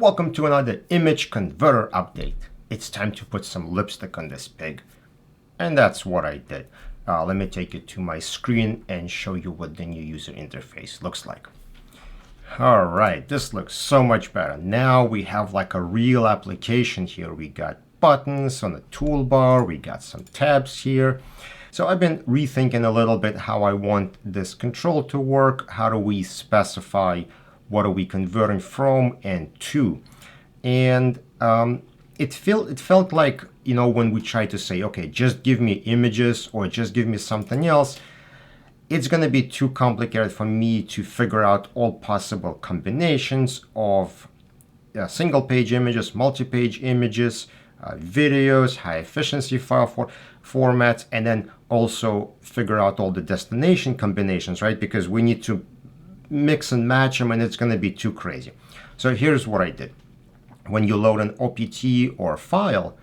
Welcome to another image converter update. It's time to put some lipstick on this pig. And that's what I did. Let me take you to my screen and show you what the new user interface looks like. All right, this looks so much better. Now we have like a real application here. We got buttons on the toolbar. We got some tabs here. So I've been rethinking a little bit how I want this control to work. How do we specify what are we converting from and to? And it felt like, you know, when we try to say, okay, just give me images or just give me something else, it's going to be too complicated for me to figure out all possible combinations of single page images, multi-page images, videos, high efficiency file formats, and then also figure out all the destination combinations, right? Because we need to mix and match them and it's going to be too crazy. So here's what I did. When you load an OPT or file,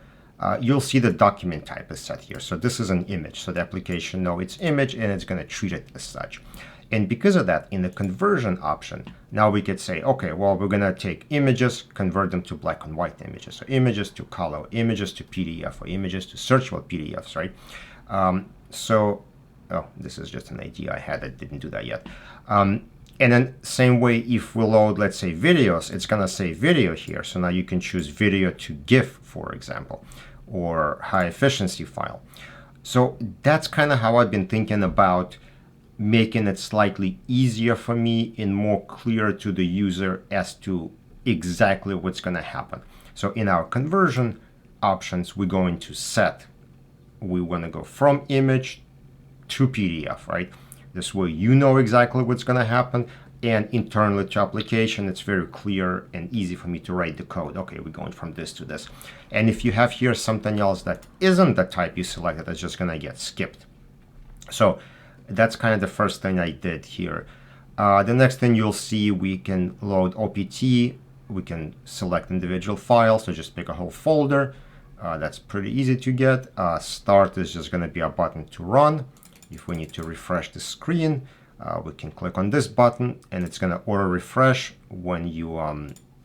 you'll see the document type is set here. So this is an image. So the application knows it's image and it's going to treat it as such. And because of that, in the conversion option, now we could say, okay, well, we're going to take images, convert them to black and white images. So images to color, images to PDF, or images to searchable PDFs, right? This is just an idea I had. I didn't do that yet. And then same way, if we load, let's say, videos, it's going to say video here. So now you can choose video to GIF, for example, or high efficiency file. So that's kind of how I've been thinking about making it slightly easier for me and more clear to the user as to exactly what's going to happen. So in our conversion options, we're going to set, we want to go from image to PDF, right? This way you know exactly what's going to happen, and internally to application, it's very clear and easy for me to write the code. Okay, we're going from this to this. And if you have here something else that isn't the type you selected, that's just going to get skipped. So that's kind of the first thing I did here. The next thing you'll see, we can load OPT. We can select individual files, so just pick a whole folder. That's pretty easy to get. Start is just going to be a button to run. If we need to refresh the screen, we can click on this button and it's going to auto refresh when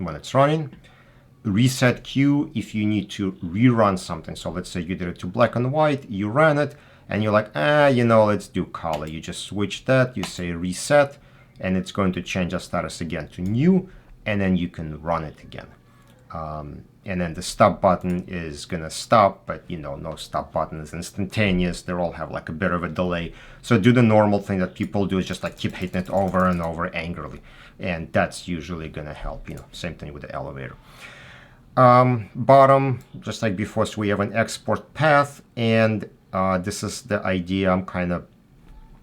it's running. Reset queue if you need to rerun something. So let's say you did it to black and white, you ran it, and you're like, let's do color. You just switch that, you say reset, and it's going to change the status again to new, and then you can run it again. And then the stop button is going to stop, but no stop button is instantaneous. They all have like a bit of a delay. So do the normal thing that people do is just like keep hitting it over and over angrily. And that's usually going to help, same thing with the elevator. Bottom, just like before, so we have an export path, and this is the idea I'm kind of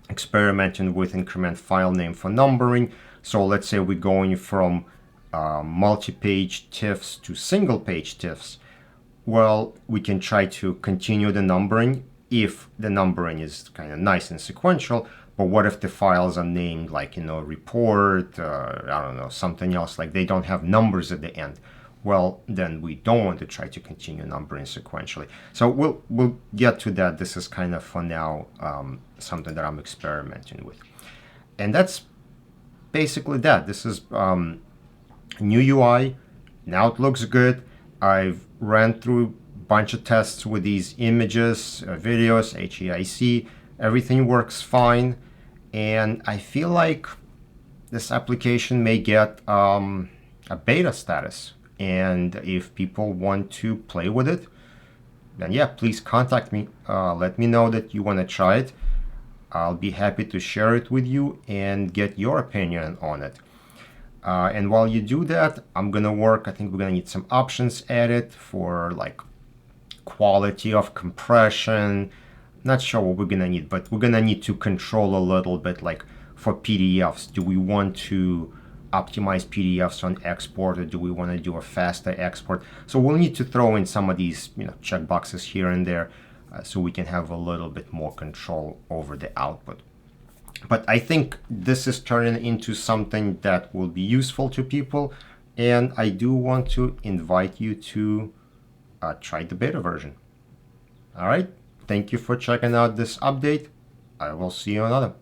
experimenting with, increment file name for numbering. So let's say we're going from multi-page TIFFs to single-page TIFFs. Well, we can try to continue the numbering if the numbering is kind of nice and sequential. But what if the files are named like, report, I don't know, something else, like they don't have numbers at the end? Well, then we don't want to try to continue numbering sequentially. So we'll get to that. This is kind of, for now, something that I'm experimenting with. And that's basically that. This is new UI. Now it looks good. I've ran through a bunch of tests with these images, videos, HEIC. Everything works fine. And I feel like this application may get a beta status. And if people want to play with it, then yeah, please contact me. Let me know that you want to try it. I'll be happy to share it with you and get your opinion on it. And while you do that, I'm going to work. I think we're going to need some options added for like quality of compression. Not sure what we're going to need, but we're going to need to control a little bit, like for PDFs. Do we want to optimize PDFs on export, or do we want to do a faster export? So we'll need to throw in some of these checkboxes here and there so we can have a little bit more control over the output. But I think this is turning into something that will be useful to people, and I do want to invite you to try the beta version. All right, thank you for checking out this update. I will see you on another.